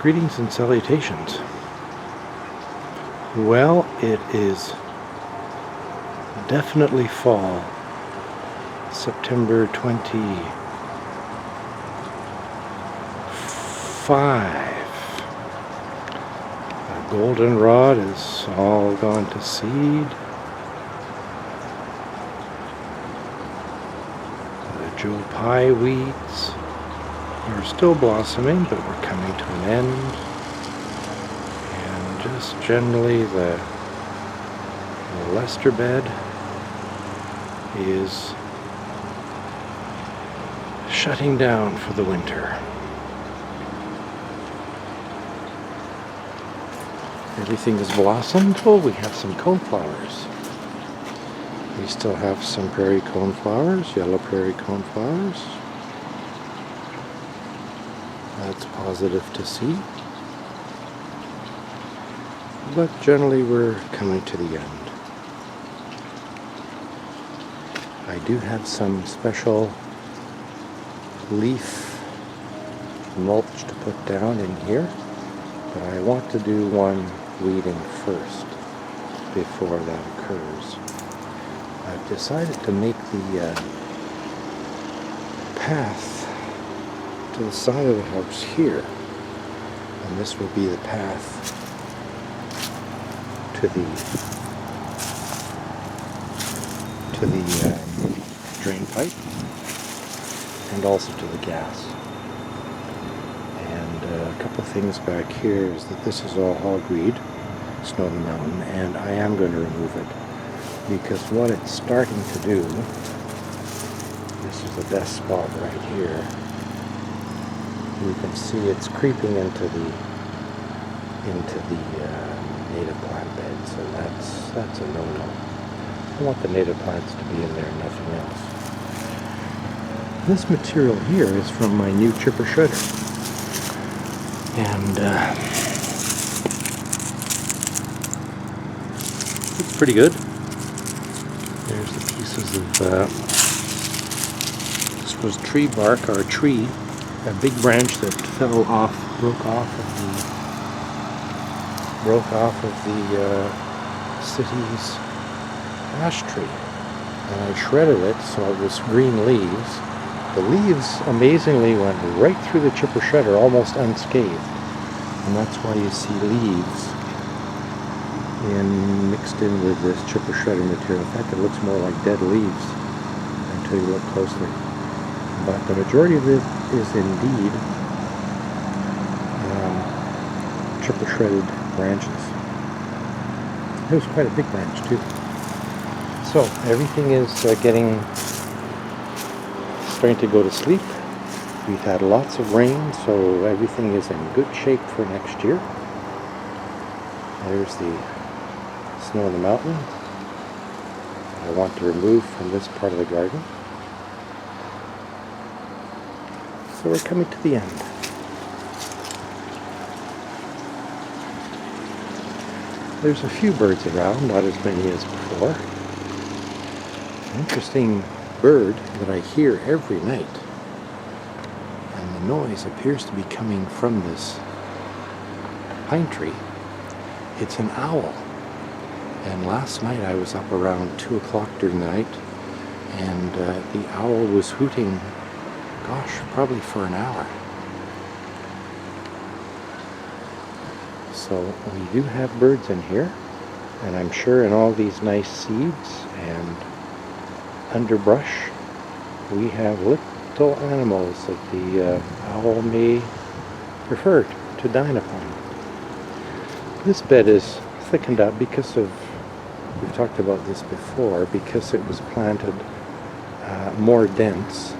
Greetings and salutations. Well, it is definitely fall. September 25. The goldenrod is all gone to seed. The Joe Pye weeds are still blossoming, but we're coming to an end. And just generally the Lester bed is shutting down for the winter. Everything is blossomed. Oh, we have some coneflowers. We still have some prairie coneflowers, yellow prairie coneflowers. That's positive to see. But generally we're coming to the end. I do have some special leaf mulch to put down in here, but I want to do one weeding first before that occurs. I've decided to make the path to the side of the house here, and this will be the path to the drain pipe and also to the gas. And a couple of things back here is that this is all hogweed, Snow the Mountain, and I am going to remove it because what it's starting to do, this is the best spot right here. You can see it's creeping into the native plant beds, and that's a no-no. I want the native plants to be in there, nothing else. This material here is from my new chipper shredder, and it's pretty good. There's the pieces of this was tree bark, or a tree. A big branch that broke off of the city's ash tree, and I shredded it so it was green leaves. The leaves amazingly went right through the chipper shredder, almost unscathed, and that's why you see leaves mixed in with this chipper shredder material. In fact, it looks more like dead leaves until you look closely. But the majority of it is indeed chipper shredded branches. It was quite a big branch too. So everything is starting to go to sleep. We've had lots of rain, so everything is in good shape for next year. There's the Snow on the Mountain I want to remove from this part of the garden. So we're coming to the end. There's a few birds around, not as many as before. An interesting bird that I hear every night, and the noise appears to be coming from this pine tree. It's an owl. And last night I was up around 2 o'clock during the night, and the owl was hooting, gosh, probably for an hour. So we do have birds in here, and I'm sure in all these nice seeds and underbrush we have little animals that the owl may prefer to dine upon. This bed is thickened up because of, we've talked about this before, because it was planted more dense,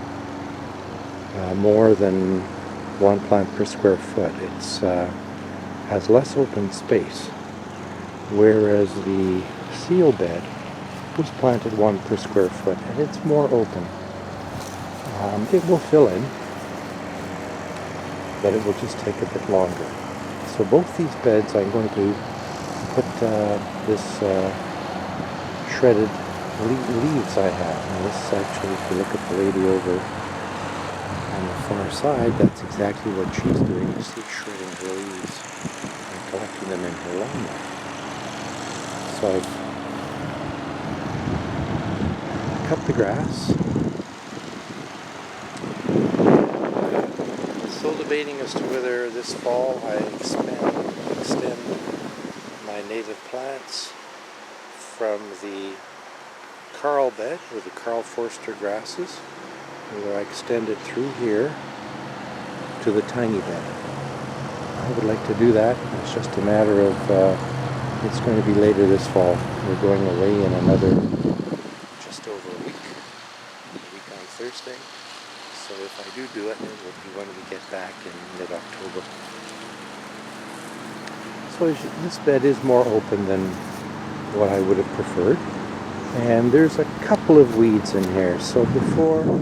more than one plant per square foot. It's has less open space, whereas the seal bed was planted 1 per square foot, and it's more open. It will fill in, but it will just take a bit longer. So both these beds I'm going to put this shredded leaves I have. And this is actually, if you look at the lady over on the far side, that's exactly what she's doing. You see, shredding her leaves and collecting them in her lawnmower. So I've cut the grass. Still debating as to whether this fall I extend my native plants from the Carl bed, or the Carl Forster grasses, whether I extend it through here to the tiny bed. I would like to do that. It's just a matter of, it's going to be later this fall. We're going away in another, just over a week on Thursday. So if I do it, it will be when we get back in mid-October. So this bed is more open than what I would have preferred. And there's a couple of weeds in here. So before I go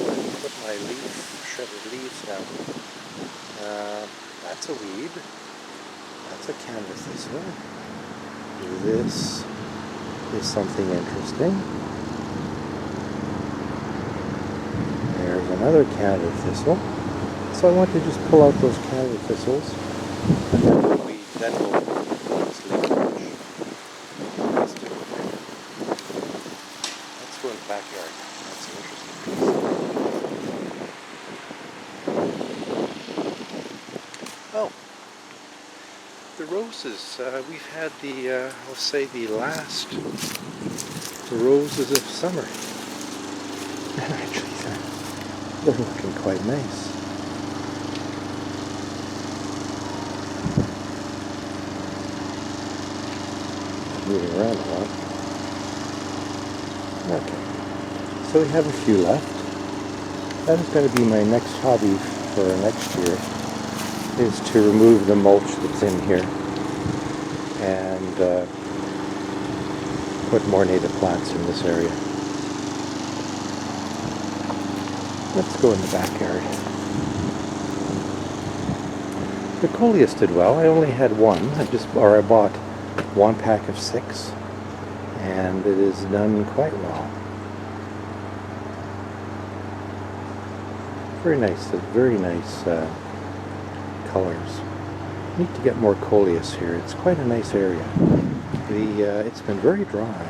and put my shredded leaves down, that's a weed. That's a canvas thistle. This is something interesting. There's another Canada thistle. So I want to just pull out those Canada thistles, and then we'll use leaf brush. Let's go in the backyard. That's an interesting piece. Oh, the roses. We've had the, I'll say the last roses of summer. And actually, they're looking quite nice. Moving around a lot. Okay, so we have a few left. That is going to be my next hobby for next year, is to remove the mulch that's in here and put more native plants in this area. Let's go in the backyard. The coleus did well. I only had one. I bought one pack of 6, and it is done quite well. Very nice colors. Need to get more coleus here. It's quite a nice area. It's been very dry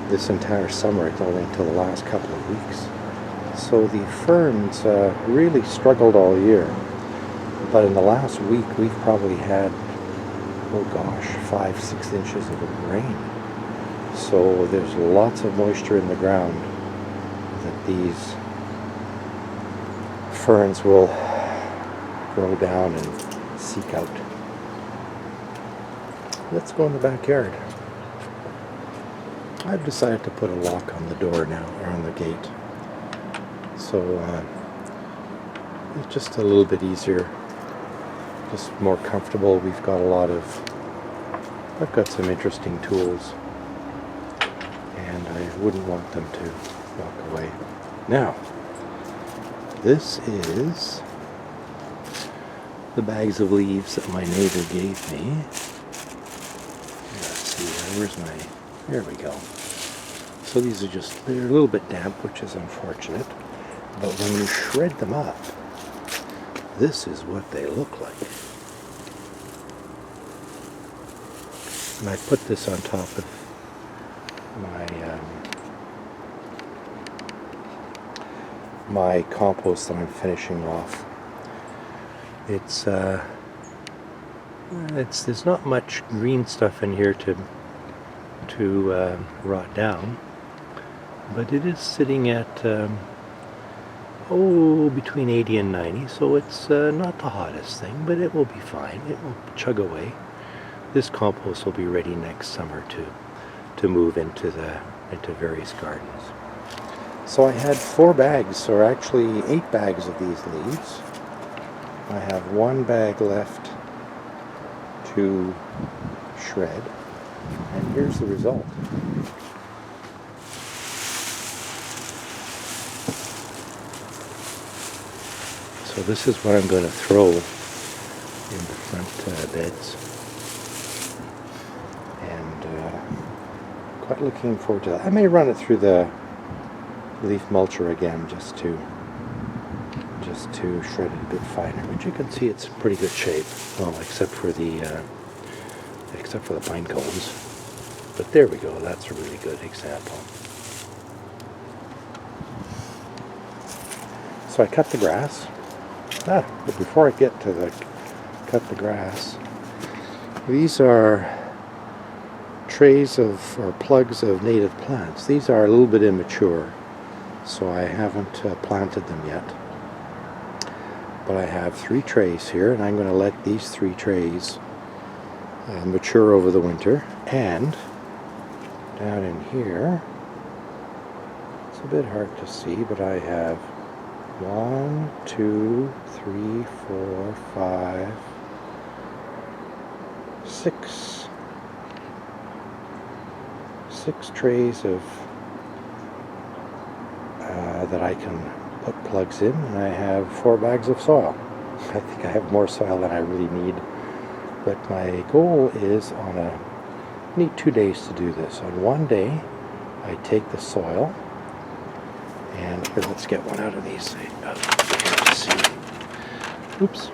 this entire summer, only until the last couple of weeks. So the ferns really struggled all year. But in the last week, we've probably had, oh gosh, 5-6 inches of rain. So there's lots of moisture in the ground that these ferns will grow down and seek out. Let's go in the backyard. I've decided to put a lock on the door now, or on the gate. So it's just a little bit easier, just more comfortable. I've got some interesting tools, and I wouldn't want them to walk away. Now, this is the bags of leaves that my neighbor gave me. Let's see, there we go. So these are they're a little bit damp, which is unfortunate, but when you shred them up, this is what they look like. And I put this on top of my compost that I'm finishing off. There's not much green stuff in here to rot down, but it is sitting at between 80 and 90, so it's not the hottest thing, but it will be fine. It will chug away. This compost will be ready next summer to move into various gardens. So I had 4 bags, or actually 8 bags of these leaves. I have 1 bag left to shred, and here's the result. So this is what I'm going to throw in the front beds. And of quite looking forward to that. I may run it through the leaf mulcher again just to shred it a bit finer, but you can see it's in pretty good shape. Well, except for the pine cones. But there we go. That's a really good example. So I cut the grass. But before I get to cut the grass, these are trays or plugs of native plants. These are a little bit immature, so I haven't planted them yet. But I have 3 trays here, and I'm going to let these 3 trays mature over the winter. And down in here, it's a bit hard to see, but I have 1, 2, 3, 4, 5, 6 trays of that I can put plugs in, and I have 4 bags of soil. I think I have more soil than I really need, but my goal is I need 2 days to do this. On one day, I take the soil, and here, let's get one out of these. Let's see. Oops.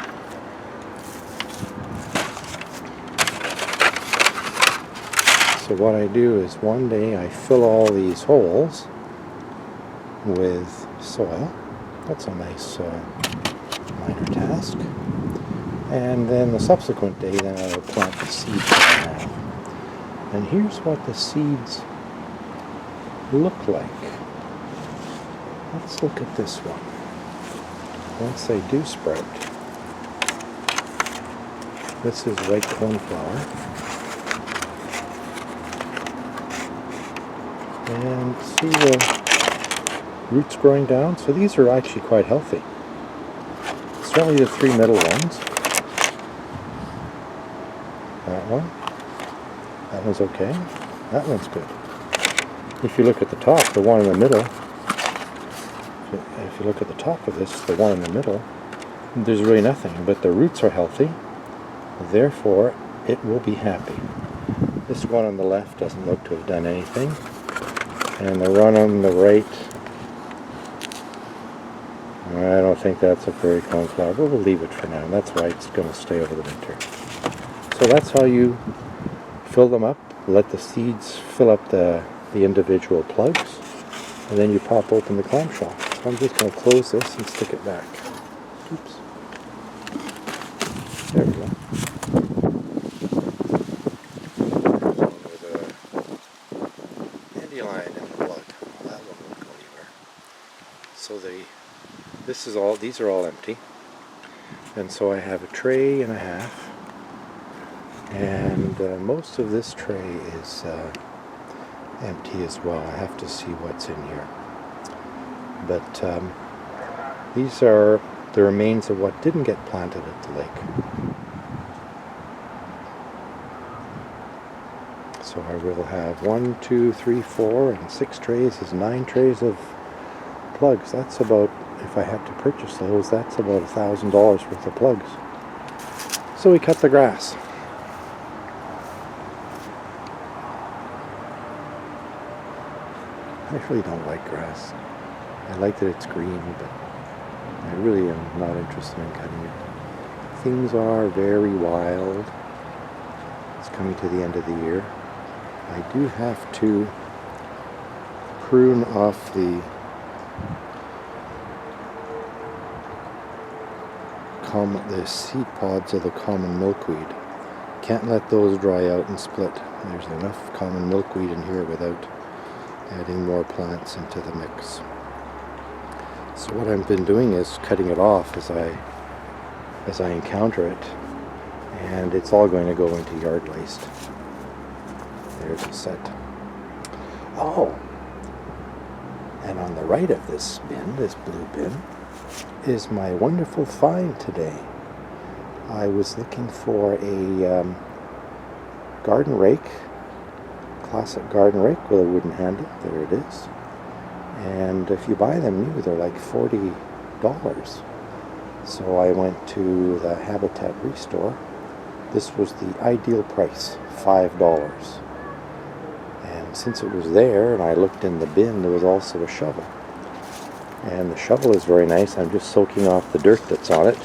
So what I do is one day I fill all these holes with soil. That's a nice minor task. And then the subsequent day, then I will plant the seeds that I have. And here's what the seeds look like. Let's look at this one. Once they do sprout, this is white cornflower. And see the roots growing down? So these are actually quite healthy. Certainly the 3 middle ones. That one. That one's okay. That one's good. If you look at the top, the one in the middle, if you look at the top of this, the one in the middle, there's really nothing, but the roots are healthy, therefore it will be happy. This one on the left doesn't look to have done anything, and the one on the right, I don't think that's a prairie cornflower, but we'll leave it for now. That's why it's going to stay over the winter. So that's how you fill them up, let the seeds fill up the individual plugs, and then you pop open the clamshell. So I'm just going to close this and stick it back. Oops. There we go. There's a dandelion in the plug. That one won't go anywhere. So these are all empty. And so I have a tray and a half. And most of this tray is empty as well. I have to see what's in here. But these are the remains of what didn't get planted at the lake. So I will have 1, 2, 3, 4, and 6 trays is 9 trays of plugs. That's about, if I had to purchase those, that's about $1,000 worth of plugs. So we cut the grass. I really don't like grass. I like that it's green, but I really am not interested in cutting it. Things are very wild. It's coming to the end of the year. I do have to prune off the seed pods of the common milkweed. Can't let those dry out and split. There's enough common milkweed in here without adding more plants into the mix. So what I've been doing is cutting it off as I encounter it, and it's all going to go into yard waste. There's a set. Oh, and on the right of this bin, this blue bin, is my wonderful find today. I was looking for a garden rake, classic garden rake with a wooden handle. There it is. And if you buy them new, they're like $40. So I went to the Habitat Restore. This was the ideal price, $5. And since it was there and I looked in the bin, there was also a shovel. And the shovel is very nice. I'm just soaking off the dirt that's on it.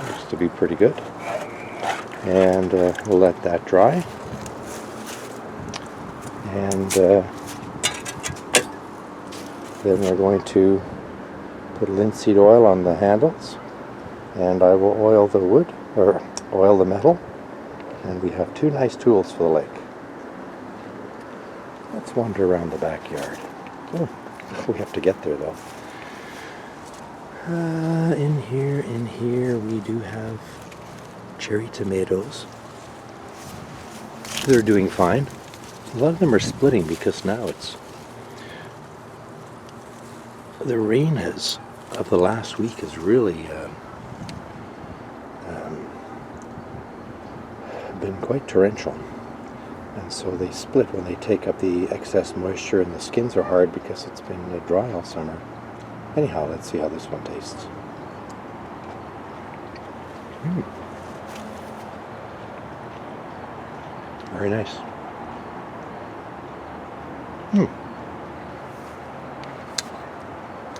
Looks to be pretty good. And we'll let that dry. And then we're going to put linseed oil on the handles. And I will oil the wood, or oil the metal. And we have two nice tools for the lake. Let's wander around the backyard. Oh, we have to get there though. In here we do have cherry tomatoes. They're doing fine. A lot of them are splitting because now the rain of the last week has really been quite torrential. And so they split when they take up the excess moisture, and the skins are hard because it's been dry all summer. Anyhow, let's see how this one tastes. Very nice.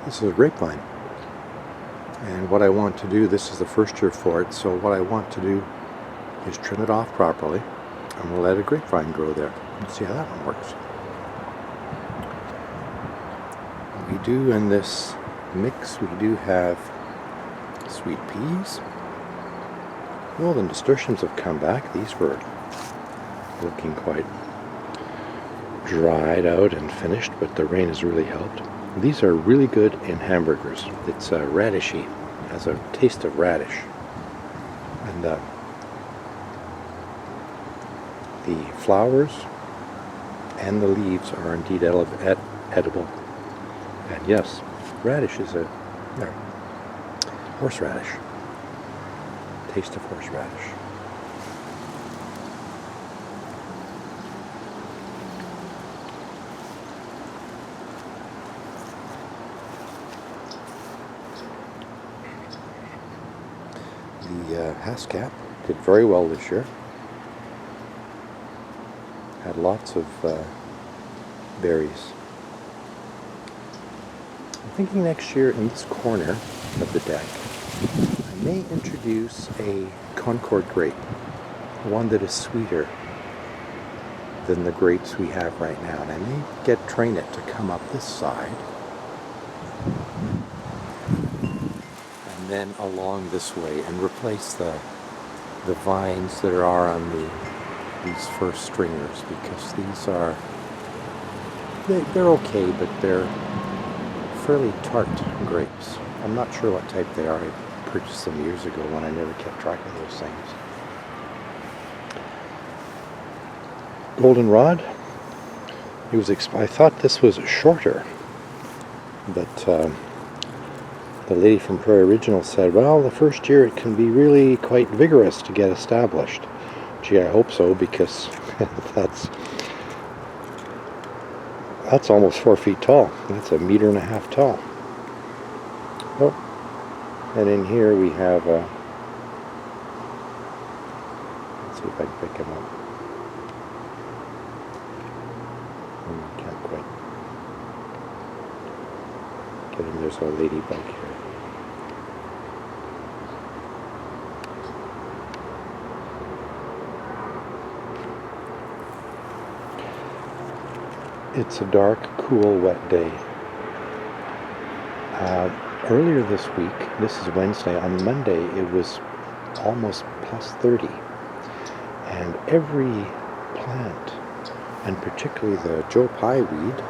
This is a grapevine. And what I want to do, this is the first year for it, so what I want to do is trim it off properly. And we'll let a grapevine grow there. Let's see how that one works. We do in this mix, we do have sweet peas. Well, the nasturtiums have come back. These were looking quite dried out and finished, but the rain has really helped. These are really good in hamburgers. It's radishy. It has a taste of radish. And the flowers and the leaves are indeed edible. And yes, radish is horseradish. Taste of horseradish. The haskap did very well this year. Had lots of berries. I'm thinking next year in this corner of the deck, I may introduce a Concord grape, one that is sweeter than the grapes we have right now. And I may train it to come up this side and then along this way and replace the vines that are on these first stringers, because these are they're okay, but they're fairly tart grapes. I'm not sure what type they are. I purchased them years ago when I never kept track of those things. Goldenrod. I thought this was shorter, but the lady from Prairie Original said, well, the first year it can be really quite vigorous to get established. Gee, I hope so, because that's almost 4 feet tall. That's 1.5 meters tall. Oh, and in here we have let's see if I can pick him up. Can't quite get him. There's a ladybug here. It's a dark, cool, wet day. Earlier this week, this is Wednesday, on Monday it was almost plus 30. And every plant, and particularly the Joe Pye weed,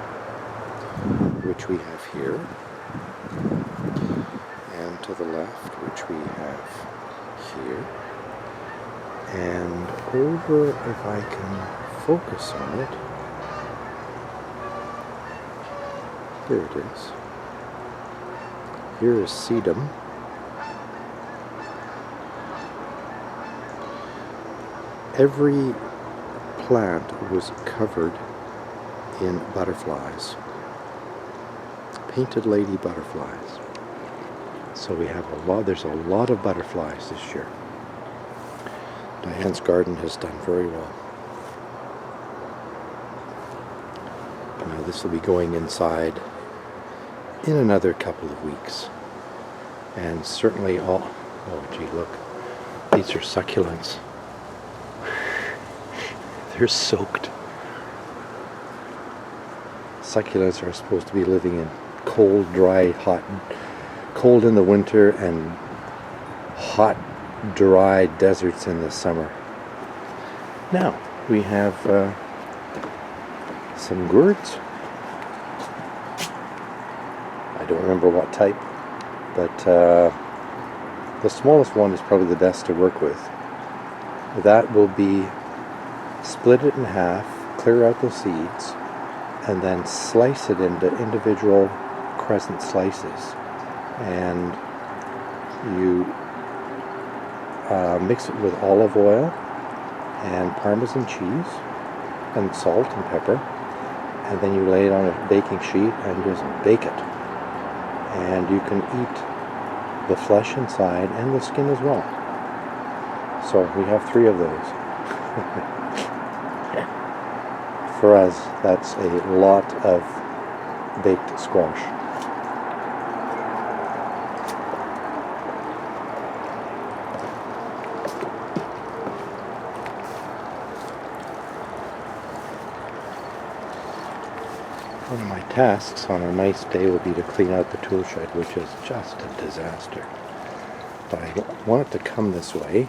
which we have here, and to the left, which we have here, and over, if I can focus on it, there it is. Here is sedum. Every plant was covered in butterflies. Painted lady butterflies. So we have there's a lot of butterflies this year. Diane's garden has done very well. Now this will be going inside in another couple of weeks. And certainly all... Oh gee, look. These are succulents. They're soaked. Succulents are supposed to be living in cold, dry, hot, cold in the winter and hot, dry deserts in the summer. Now, we have some gourds. I don't remember what type, but the smallest one is probably the best to work with. That will be split it in half, clear out the seeds, and then slice it into individual crescent slices. And you mix it with olive oil and Parmesan cheese and salt and pepper, and then you lay it on a baking sheet and just bake it. And you can eat the flesh inside and the skin as well. So we have 3 of those. For us, that's a lot of baked squash. One of my tasks on a nice day will be to clean out the tool shed, which is just a disaster. But I wanted to come this way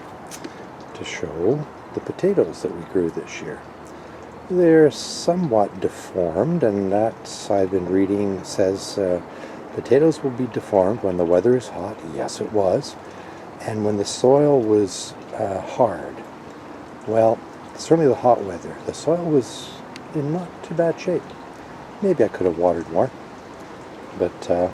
to show the potatoes that we grew this year. They're somewhat deformed, and that, I've been reading, says potatoes will be deformed when the weather is hot. Yes, it was. And when the soil was hard. Well, certainly the hot weather. The soil was in not too bad shape. Maybe I could have watered more, but